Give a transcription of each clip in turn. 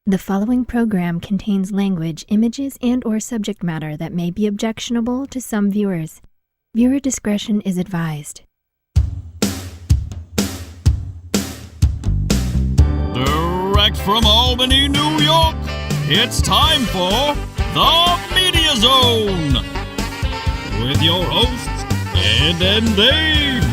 The following program contains language, images, and/or subject matter that may be objectionable to some viewers. Viewer discretion is advised. Direct from Albany, New York, it's time for The Media Zone with your hosts, Ed and Dave.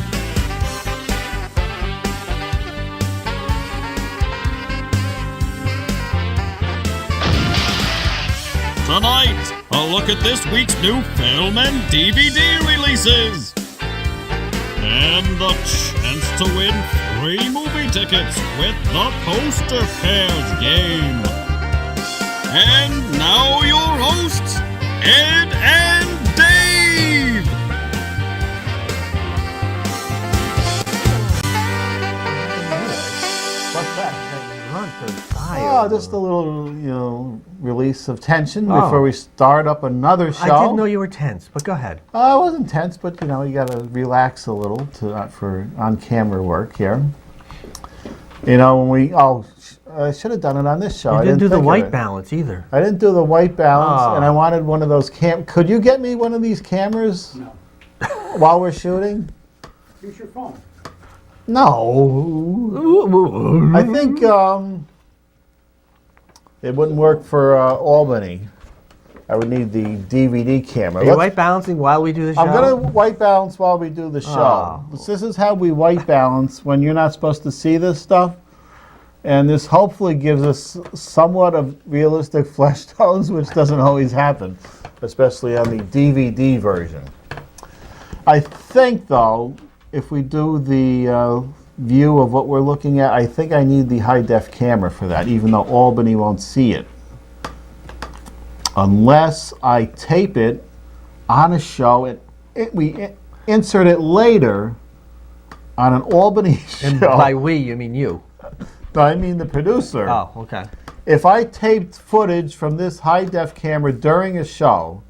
Tonight, a look at this week's new film and DVD releases. And the chance to win free movie tickets with the Poster Pairs game. And now your hosts, Ed and Dave. What's that? Oh, just a little, release of tension before we start up another show. I didn't know you were tense, but go ahead. I wasn't tense, but you got to relax a little for on-camera work here. I should have done it on this show. You I didn't do the think of white it. balance either. I didn't do the white balance, Oh. and I wanted one of those Could you get me one of these cameras? No. While we're shooting? Use your phone. No. I think it wouldn't work for Albany. I would need the DVD camera. Are you white balancing while we do the show? I'm going to white balance while we do the show. Oh. This is how we white balance when you're not supposed to see this stuff. And this hopefully gives us somewhat of realistic flesh tones, which doesn't always happen, especially on the DVD version. I think, though, if we do the view of what we're looking at, I think I need the high-def camera for that, even though Albany won't see it. Unless I tape it on a show and we insert it later on an Albany show. And by we, you mean you. No, I mean the producer. Oh, okay. If I taped footage from this high-def camera during a show,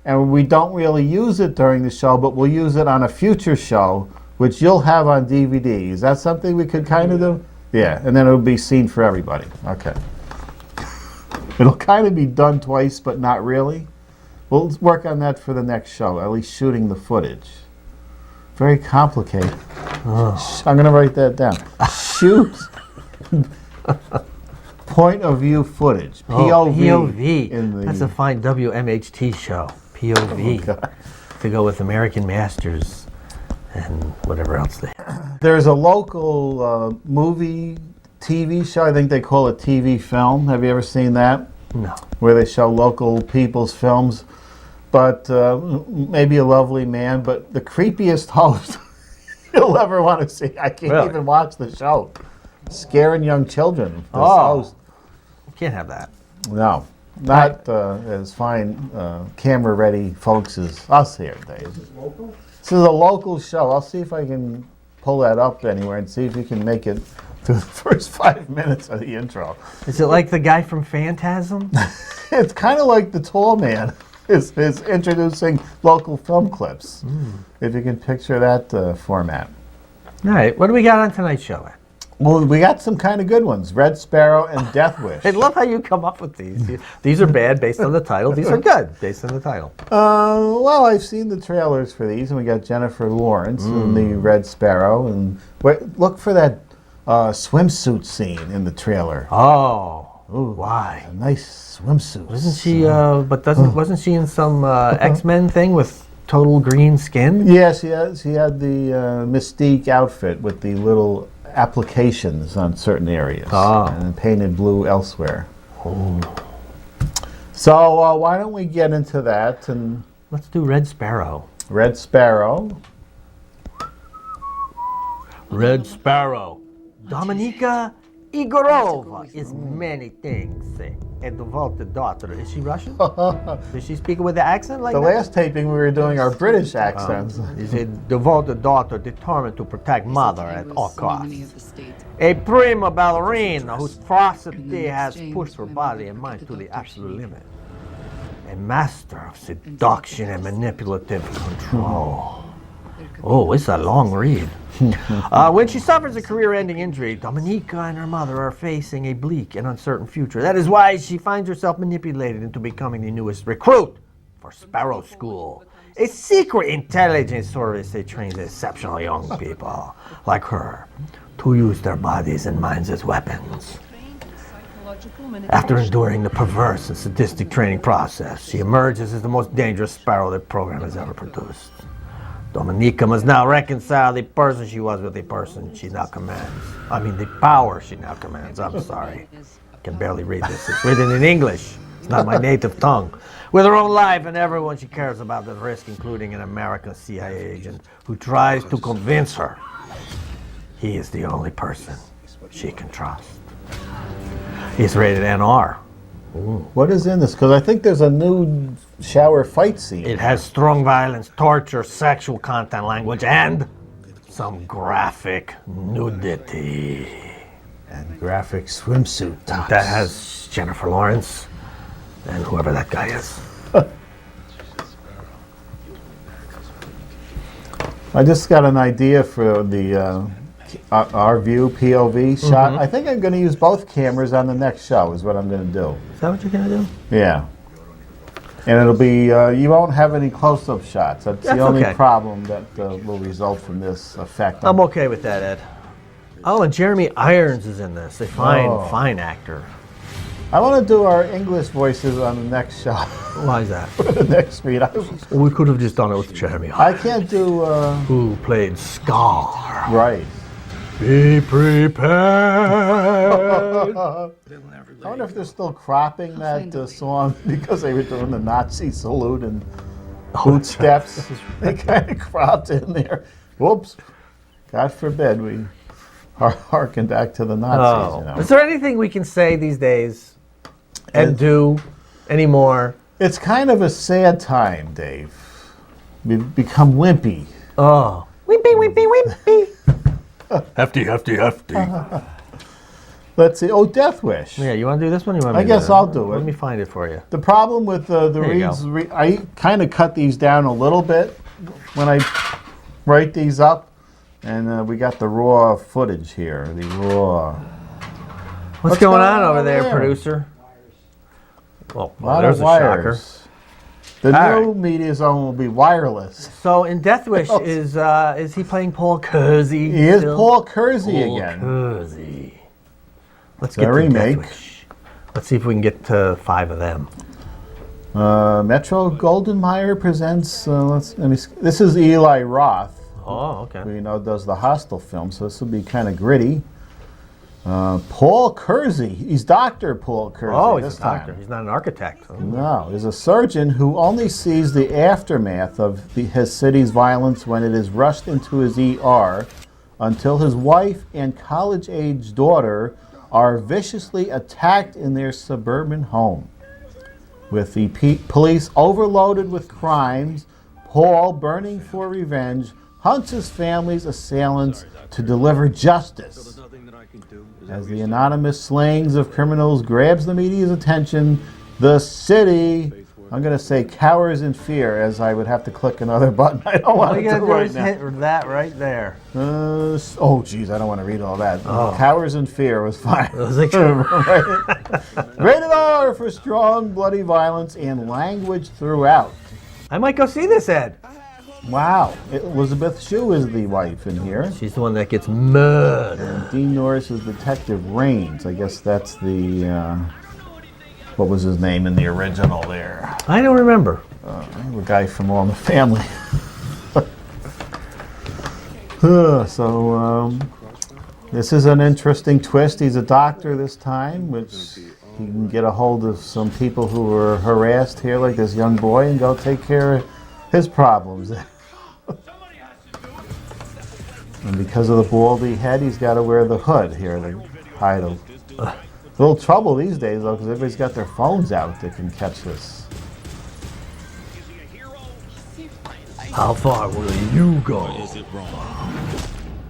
and we don't really use it during the show, but we'll use it on a future show, which you'll have on DVD. Is that something we could kind of do? Yeah, and then it'll be seen for everybody. Okay. It'll kind of be done twice, but not really. We'll work on that for the next show, at least shooting the footage. Very complicated. Oh. I'm going to write that down. Shoot point of view footage. POV. POV. That's a fine WMHT show. POV. Oh, to go with American Masters and whatever else they have. There's a local movie, TV show. I think they call it TV film. Have you ever seen that? No. Where they show local people's films. But maybe a lovely man, but the creepiest host you'll ever want to see. I can't even watch the show. Scaring young children. This host. You can't have that. No. Not as fine camera-ready folks as us here, Dave. Is this local? This is a local show. I'll see if I can pull that up anywhere and see if you can make it to the first 5 minutes of the intro. Is it like the guy from Phantasm? It's kind of like the tall man is introducing local film clips, if you can picture that format. All right. What do we got on tonight's show? Well, we got some kind of good ones. Red Sparrow and Death Wish. I love how you come up with these. These are bad based on the title. These are good based on the title. Well, I've seen the trailers for these, and we got Jennifer Lawrence in the Red Sparrow. And look for that swimsuit scene in the trailer. Oh, Ooh, why? A nice swimsuit. Wasn't she? Wasn't she in some X-Men thing with total green skin? Yeah, she had the Mystique outfit with the little applications on certain areas and painted blue elsewhere. Oh. So why don't we get into that? And Let's do Red Sparrow. Red Sparrow. Red Sparrow. Dominika Igorova is many things. A devoted daughter. Is she Russian? Does she speak with the accent like The that? last taping we were doing our British accents. Is a devoted daughter determined to protect mother at all costs. A prima ballerina whose prosody has pushed her body and mind to the absolute limit. A master of seduction and manipulative control. Oh, it's a long read. When she suffers a career-ending injury, Dominica and her mother are facing a bleak and uncertain future. That is why she finds herself manipulated into becoming the newest recruit for Sparrow School, a secret intelligence service that trains exceptional young people like her to use their bodies and minds as weapons. After enduring the perverse and sadistic training process, she emerges as the most dangerous Sparrow the program has ever produced. Dominica must now reconcile the person she was with the person she now commands. I mean, the power she now commands. I'm sorry. I can barely read this. It's written in English. It's not my native tongue. With her own life and everyone she cares about at risk, including an American CIA agent who tries to convince her he is the only person she can trust. He's rated NR. What is in this? Because I think there's a new shower fight scene. It has strong violence, torture, sexual content, language, and some graphic nudity. And graphic swimsuit tops. That has Jennifer Lawrence and whoever that guy is. I just got an idea for the our view POV shot. I think I'm going to use both cameras on the next show is what I'm going to do. Is that what you're going to do? Yeah. And it'll be, you won't have any close-up shots. That's the only okay. problem that will result from this effect. I'm okay with that, Ed. Oh, and Jeremy Irons is in this. A fine actor. I want to do our English voices on the next show. Why is that? The next read. We could have just done it with Jeremy I Irons. can't do, Who played Scar. right. Be prepared. I wonder if they're still cropping that song because they were doing the Nazi salute and boot steps. They kind of cropped in there. Whoops. God forbid we harken back to the Nazis. Oh. You know. Is there anything we can say these days and do anymore? It's kind of a sad time, Dave. We've become wimpy. Oh. Wimpy, wimpy, wimpy. Hefty, hefty, hefty. Let's see. Oh, Death Wish. Yeah, you want to do this one? Or you want me I to guess do I'll do it. Let me find it for you. The problem with the you reads, I kind of cut these down a little bit when I write these up. And we got the raw footage here. The raw. What's going on over there, producer? Well, A lot there's of a shocker. wires. The All new media zone will be wireless. So in Death Wish, is he playing Paul Kersey? He is still? Paul Kersey Paul again. Kersey. Let's a get to remake. Death Wish. Let's see if we can get to 5 of them. Metro Golden Mayer presents. Let me. This is Eli Roth. Oh, okay. Who does the Hostel film, so this will be kind of gritty. Paul Kersey. He's Dr. Paul Kersey. Oh, he's this a doctor. time. He's not an architect. No, he's a surgeon who only sees the aftermath of his city's violence when it is rushed into his ER until his wife and college-age daughter are viciously attacked in their suburban home. With the police overloaded with crimes, Paul, burning for revenge, hunts his family's assailants to deliver justice. As the anonymous slayings of criminals grabs the media's attention, the city, I'm going to say, cowers in fear, as I would have to click another button. I don't want to do right now. Hit that right there. Oh, geez, I don't want to read all that. Oh. Cowers in fear was fine. Like, Rated R for strong, bloody violence and language throughout. I might go see this, Ed. Wow. Elizabeth Shue is the wife in here. She's the one that gets murdered. Dean Norris is Detective Raines. I guess that's the, what was his name in the original there? I don't remember. The guy from All in the Family. This is an interesting twist. He's a doctor this time, which he can get a hold of some people who were harassed here, like this young boy, and go take care of his problems. And because of the baldy head, he's got to wear the hood here to hide him. A little trouble these days, though, because everybody's got their phones out that can catch this. How far will you go?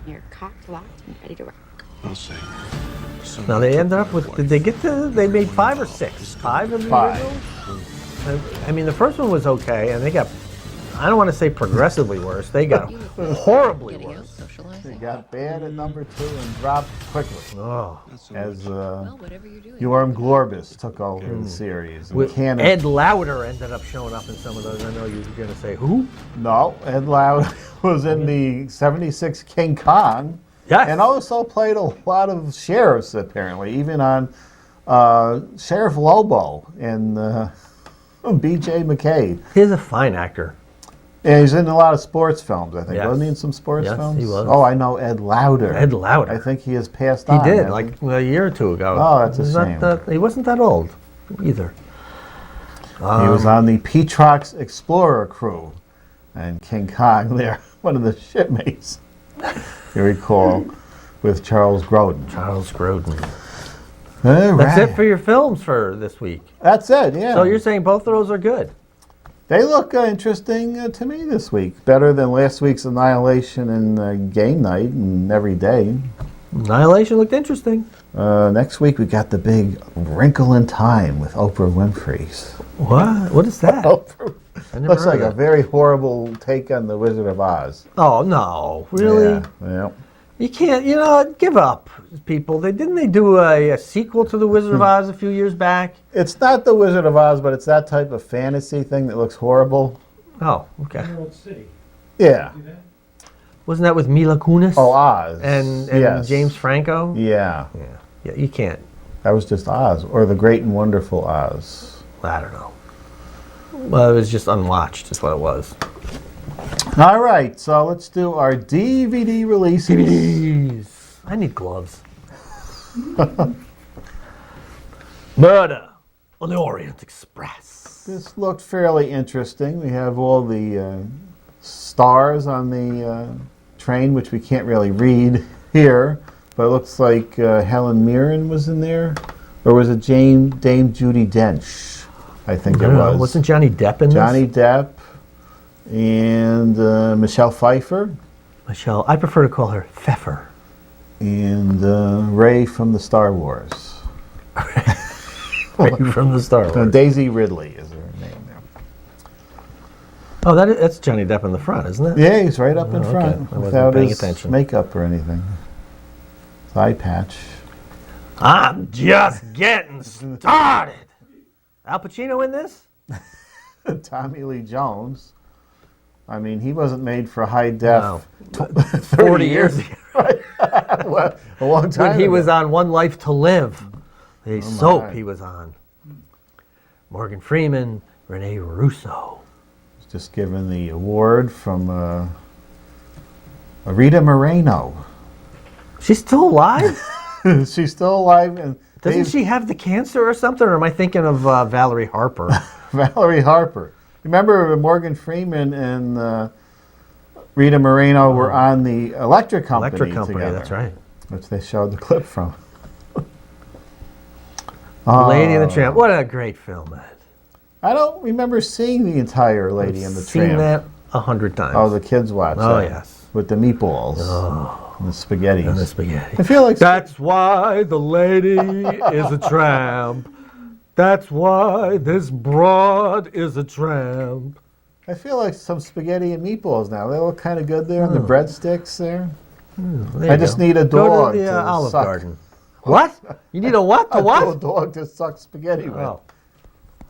You're cocked, locked, and ready to rock. I'll say. Now they ended up with, did they get to, they made 5 or 6? 5 of the Five. originals? I mean, the first one was okay, and they got I don't want to say progressively worse. They got horribly worse. They got bad at number 2 and dropped quickly. Oh. As Jorm Glorbis took over the series. And Ed Lauder ended up showing up in some of those. I know you were going to say, who? No, Ed Lauder was in the 76 King Kong. Yes. And also played a lot of sheriffs, apparently, even on Sheriff Lobo in B.J. McKay. He's a fine actor. Yeah, he's in a lot of sports films, I think. Yes. Wasn't he in some sports Yes, films? he was. Oh, I know Ed Lauder. Ed Lauder. I think he has passed He on. did, hasn't like he? a year or two ago. Oh, that's a He's shame. he wasn't that old either. He was on the Petrox Explorer crew and King Kong there, one of the shipmates, you recall, with Charles Grodin. Charles Grodin. All That's right. it for your films for this week. That's it, yeah. So you're saying both of those are good? They look interesting to me this week. Better than last week's Annihilation and Game Night and Every Day. Annihilation looked interesting. Next week we got the big Wrinkle in Time with Oprah Winfrey's. What? What is that? Oprah. I never Looks heard like of a that. very horrible take on The Wizard of Oz. Oh, no. Really? Yeah. Yeah. You can't, give up, people. Didn't they do a sequel to The Wizard of Oz a few years back? It's not The Wizard of Oz, but it's that type of fantasy thing that looks horrible. Oh, okay. Emerald City. Yeah. See that? Wasn't that with Mila Kunis? Oh, Oz. And Yes. James Franco? Yeah. Yeah, you can't. That was just Oz, or The Great and Wonderful Oz. I don't know. Well, it was just unwatched, is what it was. All right, so let's do our DVD releases. DVDs. I need gloves. Murder on the Orient Express. This looked fairly interesting. We have all the stars on the train, which we can't really read here, but it looks like Helen Mirren was in there. Or was it Dame Judi Dench? I think it was. Wasn't Johnny Depp in Johnny this? Depp and Michelle Pfeiffer Michelle. I prefer to call her Pfeffer. and Ray from the Star Wars. From the Star Wars. Daisy Ridley is her name now. Oh, that's Johnny Depp in the front, isn't it? Yeah, he's right up in Oh, front okay. I wasn't without paying his attention. makeup or anything. His eye patch. I'm just getting started. Al Pacino in this? Tommy Lee Jones. I mean, he wasn't made for high def. No. 30 years ago. Well, a long time When he ago. was on One Life to Live, the soap my. he was on. Morgan Freeman, Rene Russo. Just given the award from Rita Moreno. She's still alive? She's still alive. And Doesn't she have the cancer or something? Or am I thinking of Valerie Harper? Valerie Harper. Remember Morgan Freeman and Rita Moreno were on the Electric Company Electric Company, together, that's right. which they showed the clip from. Lady and the Tramp. What a great film, man. I don't remember seeing the entire Lady and the Seen Tramp. that 100 times. Oh, the kids watched Oh, that. yes. With the meatballs and the spaghetti. And the spaghetti. I feel like That's why the lady is a tramp. That's why this broad is a tramp. I feel like some spaghetti and meatballs now. They look kind of good there, and the breadsticks there. There I you just go. need a Go dog to the to Olive suck. Garden. What? You need a what? A A what? dog to suck spaghetti with. Oh,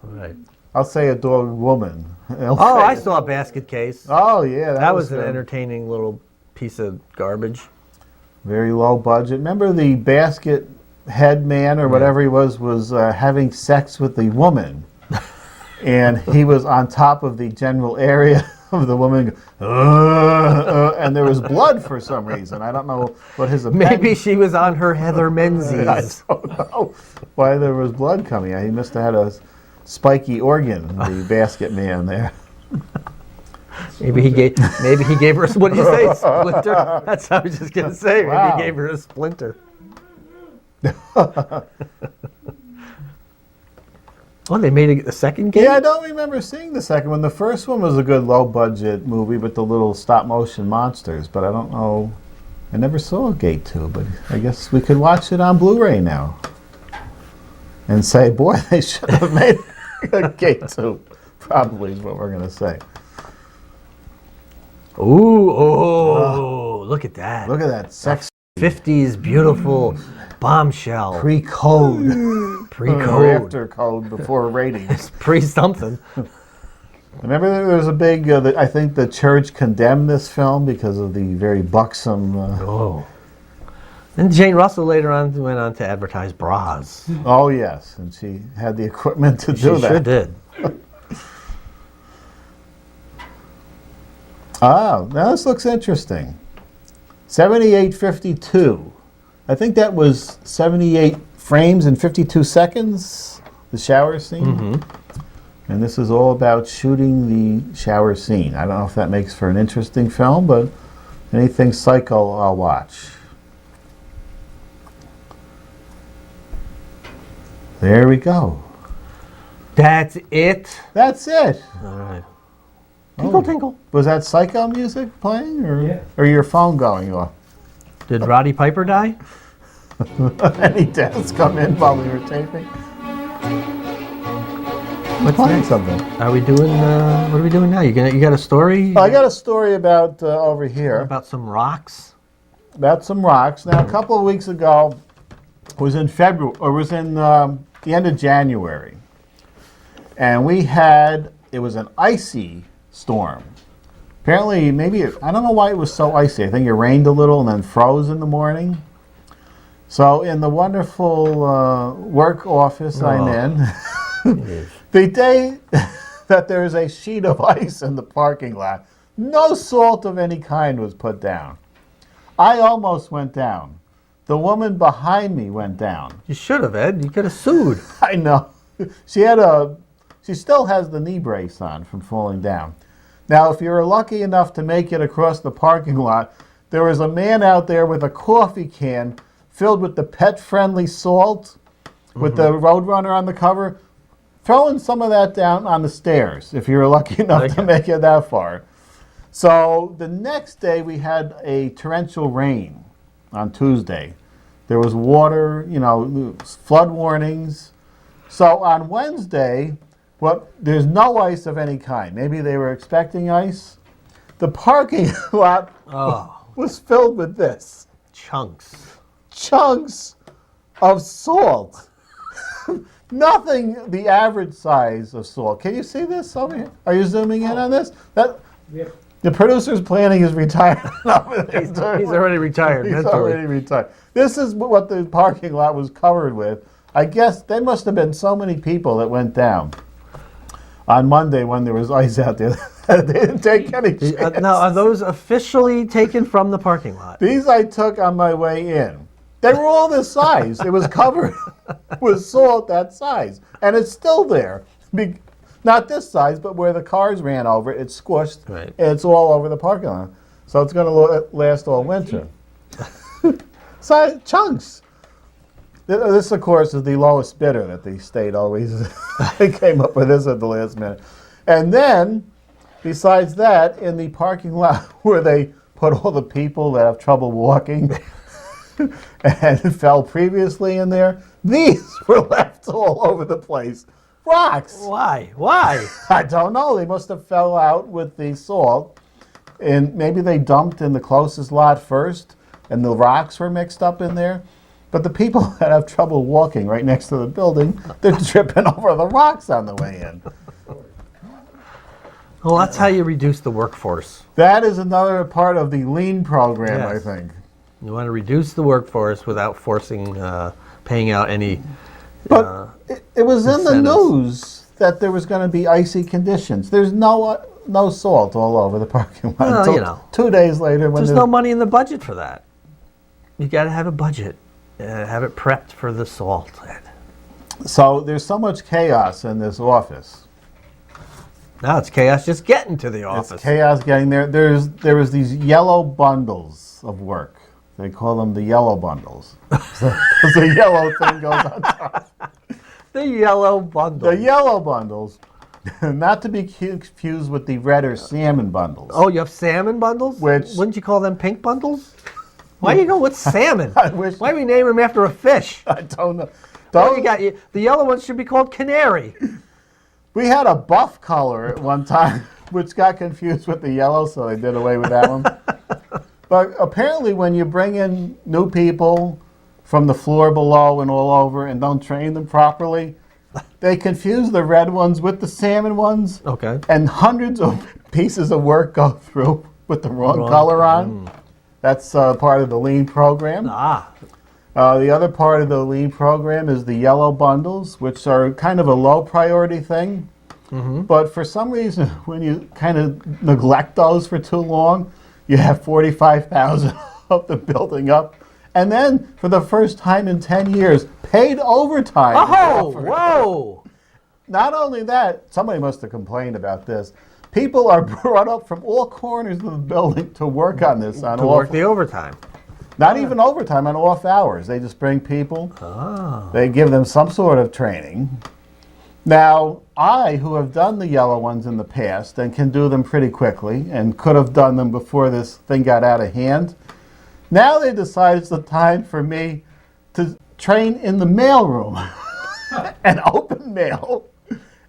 all right. I'll say a dog woman. Oh, I saw a basket case. Oh, yeah. That was an good. entertaining little piece of garbage. Very low budget. Remember the basket head man or whatever he was having sex with the woman. And he was on top of the general area of the woman. And there was blood for some reason. I don't know what his Maybe she was on her Heather I Menzies. don't know why there was blood coming out. He must have had a spiky organ, the basket man there. Maybe he gave her. What did you say? Splinter. That's what I was just gonna say. Maybe Wow. he gave her a splinter. Oh, they made a second game. Yeah, I don't remember seeing the second one. The first one was a good low-budget movie with the little stop-motion monsters, but I don't know. I never saw Gate 2, but I guess we could watch it on Blu-ray now. And say, boy, they should have made a Gate 2. Probably is what we're going to say. Ooh, look at that. Look at that sex 50s beautiful bombshell. pre-code. Pre-code. Or after code before ratings. Pre-something. Remember there was a big, I think the church condemned this film because of the very buxom... Oh. And Jane Russell later on went on to advertise bras. Oh, yes. And she had the equipment to do She that. sure did. Oh, now this looks interesting. 78:52. I think that was 78 frames and 52 seconds, the shower scene. And this is all about shooting the shower scene. I don't know if that makes for an interesting film, but anything psycho, I'll watch. There we go. That's it? That's it. All right. Tinkle, tinkle. Was that psycho music playing, or your phone going off? Did Roddy Piper die? Any deaths come in while we were taping? What's Playing next? something. Are we doing, what are we doing now? You got a story? I got a story about over here. About some rocks? About some rocks. Now, a couple of weeks ago, was in February, or was in the end of January, and it was an icy storm. Apparently, I don't know why it was so icy. I think it rained a little and then froze in the morning. So in the wonderful work office I'm in, the day that there is a sheet of ice in the parking lot, no salt of any kind was put down. I almost went down. The woman behind me went down. You should have, Ed. You could have sued. I know. She still has the knee brace on from falling down. Now, if you were lucky enough to make it across the parking lot, there was a man out there with a coffee can filled with the pet-friendly salt with the Roadrunner on the cover, throwing some of that down on the stairs, if you were lucky enough to make it that far. So the next day, we had a torrential rain on Tuesday. There was water, flood warnings. So on Wednesday, there's no ice of any kind. Maybe they were expecting ice. The parking lot was filled with this. Chunks of salt. Nothing the average size of salt. Can you see this over here? Are you zooming in on this? The producer's planning his retirement. He's already retired. He's already retired. This is what the parking lot was covered with. I guess there must have been so many people that went down on Monday when there was ice out there. They didn't take any chance. Now, are those officially taken from the parking lot? These I took on my way in. They were all this size. It was covered with salt that size. And it's still there. Not this size, but where the cars ran over, it's squished. Right. And it's all over the parking lot. So it's going to last all winter. Chunks. This, of course, is the lowest bidder that the state always they came up with this at the last minute. And then, besides that, in the parking lot where they put all the people that have trouble walking and fell previously in there, these were left all over the place. Rocks. Why? I don't know. They must have fell out with the salt. And maybe they dumped in the closest lot first, and the rocks were mixed up in there. But the people that have trouble walking right next to the building, they're tripping over the rocks on the way in. Well, that's how you reduce the workforce. That is another part of the lean program, Yes. I think. You want to reduce the workforce without forcing, paying out any. But it was in the incentives. news that there was going to be icy conditions. There's no salt all over the parking lot. Well, until 2 days later, when There's no money in the budget for that. You got to have a budget. Have it prepped for the salt. So there's so much chaos in this office. Now it's chaos just getting to the office. It's chaos getting there. There was these yellow bundles of work. They call them the yellow bundles. Because the yellow thing goes on top. The yellow bundle. The yellow bundles, not to be confused with the red or salmon bundles. Oh, you have salmon bundles? Wouldn't you call them pink bundles? Why do you go with salmon? Why do we name them after a fish? I don't know. The yellow ones should be called canary. We had a buff color at one time which got confused with the yellow, so they did away with that one. But apparently when you bring in new people from the floor below and all over and don't train them properly, they confuse the red ones with the salmon ones. Okay. And hundreds of pieces of work go through with the wrong color on. That's part of the lean program. The other part of the lean program is the yellow bundles, which are kind of a low priority thing. But for some reason, when you kind of neglect those for too long, you have 45,000 of them building up. And then, for the first time in 10 years, paid overtime. Oh, whoa! Not only that, somebody must have complained about this. People are brought up from all corners of the building to work on this. To work the overtime. Not even overtime, on off hours. They just bring people. They give them some sort of training. Now, I, who have done the yellow ones in the past and can do them pretty quickly and could have done them before this thing got out of hand, now they decide it's the time for me to train in the mailroom and open mail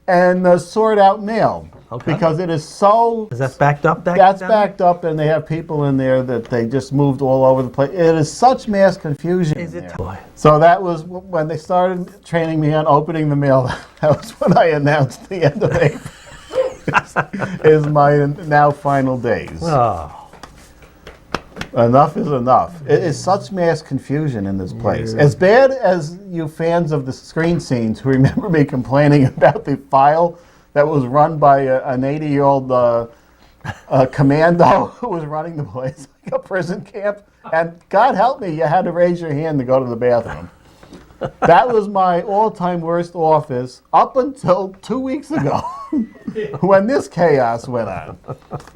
and sort out mail. Okay. Because it is so... Is that backed up? That's backed up, and they have people in there that they just moved all over the place. It is such mass confusion in there. Boy. So that was when they started training me on opening the mail. That was when I announced the end of April is my now final days. Oh. Enough is enough. It is such mass confusion in this place. As bad as you fans of the screen scenes who remember me complaining about the file that was run by an 80-year-old commando who was running the place like a prison camp. And God help me, you had to raise your hand to go to the bathroom. That was my all-time worst office up until 2 weeks ago when this chaos went on.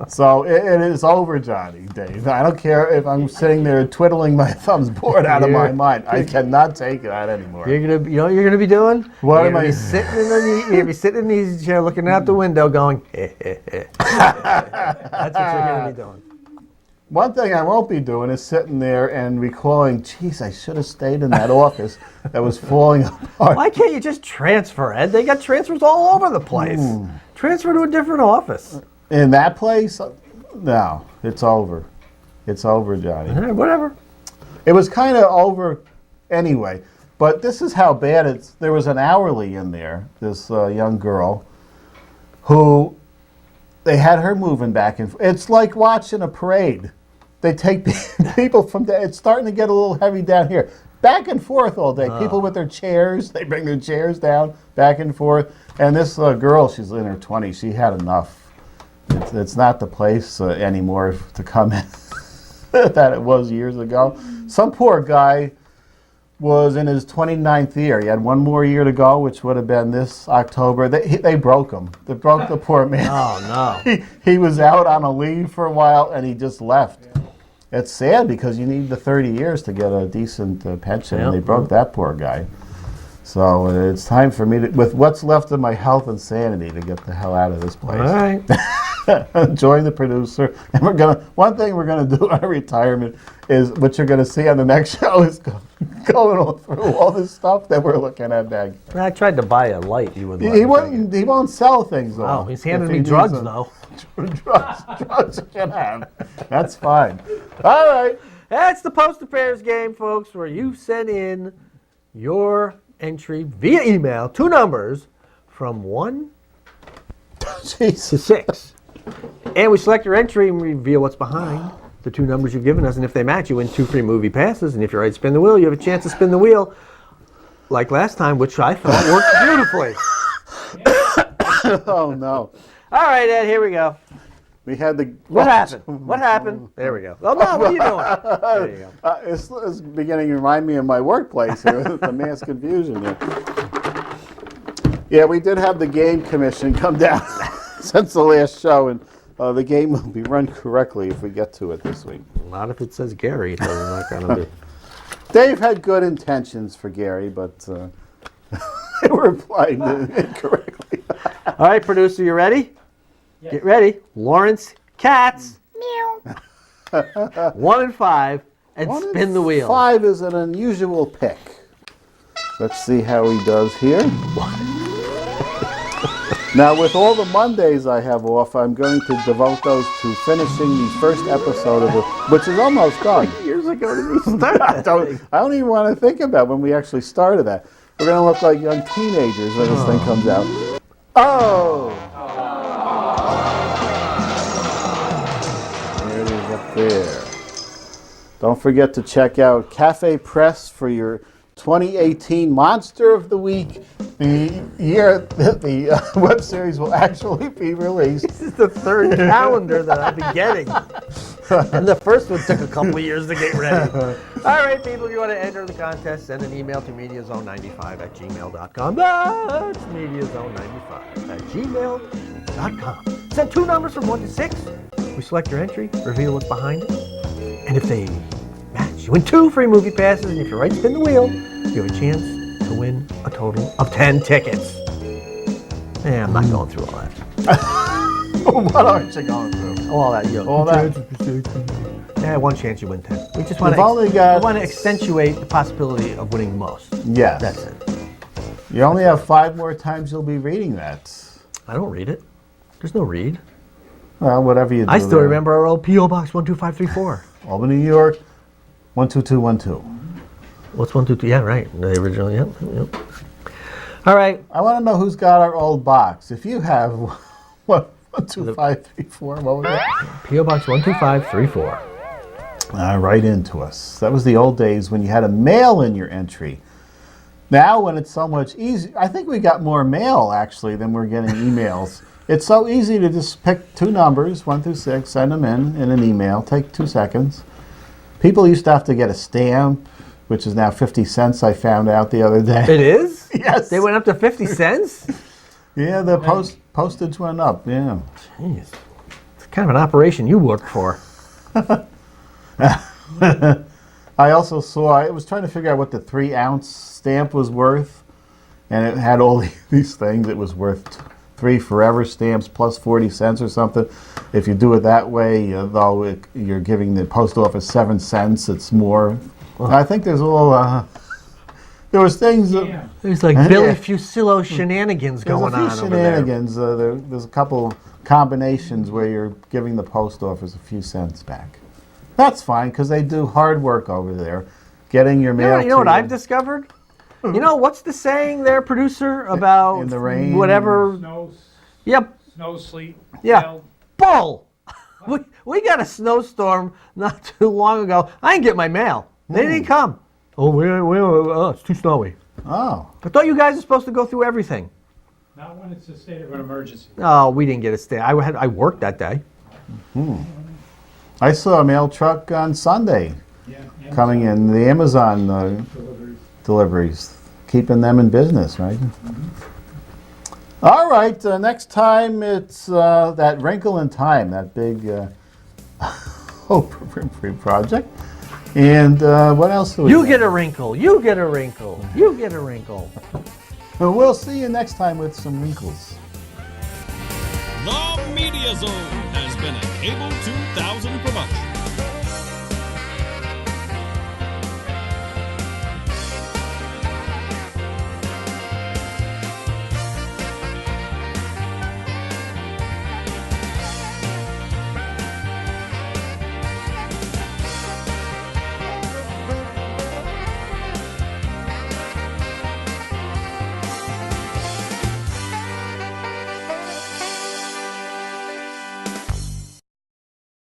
So it is over, Johnny, Dave. I don't care if I'm sitting there twiddling my thumbs bored out of my mind. I cannot take it out anymore. You know what you're gonna be doing? What you're am I? You're gonna be sitting in the easy chair, looking out the window, going, That's what you're gonna be doing. One thing I won't be doing is sitting there and recalling, geez, I should have stayed in that office that was falling apart. Why can't you just transfer, Ed? They got transfers all over the place. Transfer to a different office. In that place? No, it's over. It's over, Johnny. All right, whatever. It was kind of over anyway. But this is how bad it's... There was an hourly in there, this young girl, who... They had her moving back and forth. It's like watching a parade. They take people from... It's starting to get a little heavy down here. Back and forth all day. People with their chairs. They bring their chairs down, back and forth. And this girl, she's in her 20s. She had enough. It's not the place anymore to come in that it was years ago. Some poor guy was in his 29th year. He had one more year to go, which would have been this October. They broke him. They broke the poor man. Oh, no. He was out on a leave for a while, and he just left. It's sad because you need the 30 years to get a decent pension, and they broke that poor guy. So it's time for me, with what's left of my health and sanity, to get the hell out of this place. All right. Join the producer. And one thing we're gonna do on retirement is what you're gonna see on the next show is going through all this stuff that we're looking at back. I tried to buy a light. He wouldn't. He won't sell things though. Oh, he's handing me drugs though. drugs you can have. That's fine. All right. That's the Post Affairs game, folks, where you send in your entry via email, 2 numbers, from 1 to 6. And we select your entry and reveal what's behind the 2 numbers you've given us. And if they match, you win 2 free movie passes. And if you're right, spin the wheel, you have a chance to spin the wheel like last time, which I thought worked beautifully. Oh, no. All right, Ed, here we go. We had the... What happened? What happened? There we go. Oh, no, what are you doing? There you go. It's beginning to remind me of my workplace here, the mass confusion here. Yeah, we did have the game commission come down since the last show, and the game will be run correctly if we get to it this week. Not if it says Gary. It's not going to be. Dave had good intentions for Gary, but they were applied incorrectly. All right, producer, you ready? Yes. Get ready. Lawrence Katz. Meow. 1 and 5, and spin the wheel. 5 is an unusual pick. Let's see how he does here. Now, with all the Mondays I have off, I'm going to devote those to finishing the first episode of it, which is almost done. Years ago did we start I don't even want to think about when we actually started that. We're going to look like young teenagers when this thing comes out. Oh! There it is up there. Don't forget to check out Cafe Press for your 2018 Monster of the Week. The year that the web series will actually be released. This is the third calendar that I've been getting. And the first one took a couple of years to get ready. All right, people, if you want to enter the contest, send an email to mediazone95@gmail.com. That's mediazone95@gmail.com. Send 2 numbers from 1 to 6. We select your entry, reveal what's behind it. And if they match, you win 2 free movie passes. And if you right spin the wheel, you have a chance to win a total of 10 tickets. Yeah, I'm not going through all that. What aren't you going through? All that. All that. Yeah, 1 chance you win 10. We just want We've only got- we want to accentuate the possibility of winning most. Yes. That's it. You only have 5 more times you'll be reading that. I don't read it. There's no read. Well, whatever you do. I still there. remember our old P.O. Box 12534. Albany, New York, 12212. What's 122? Yeah, right. The original, yep. All right. I want to know who's got our old box. If you have 12534, what was it? P.O. Box 12534. Write into us. That was the old days when you had to mail in your entry. Now, when it's so much easier, I think we got more mail actually than we're getting emails. It's so easy to just pick 2 numbers, 1 through 6, send them in an email, take 2 seconds. People used to have to get a stamp, which is now 50 cents, I found out the other day. It is? Yes. They went up to 50 cents? Yeah, the postage went up, yeah. Jeez. It's kind of an operation you work for. I also saw, I was trying to figure out what the 3-ounce stamp was worth, and it had all these things. It was worth 3 forever stamps plus 40 cents or something. If you do it that way, though you're giving the post office 7 cents, it's more. I think there's a little, there was things that... There's like Billy Fusillo shenanigans going on There's a few over there. shenanigans. There's a couple combinations where you're giving the post office a few cents back. That's fine, because they do hard work over there, getting your mail You know what to I've discovered? You know, what's the saying there, producer, about In the rain. whatever? Yep. Snow, sleet, Yeah. hail. Bull! We got a snowstorm not too long ago. I didn't get my mail. They didn't come. It's too snowy. Oh. I thought you guys are supposed to go through everything. Not when it's a state of an emergency. Oh, we didn't get a stay. I worked that day. I saw a mail truck on Sunday Yeah. coming in, the Amazon deliveries, keeping them in business, right? All right, next time it's that Wrinkle in Time, that big Oprah Winfrey project. And what else do we You got? get a wrinkle. You get a wrinkle. You get a wrinkle. Well, we'll see you next time with some wrinkles. The Media Zone has been a Cable 2000 production.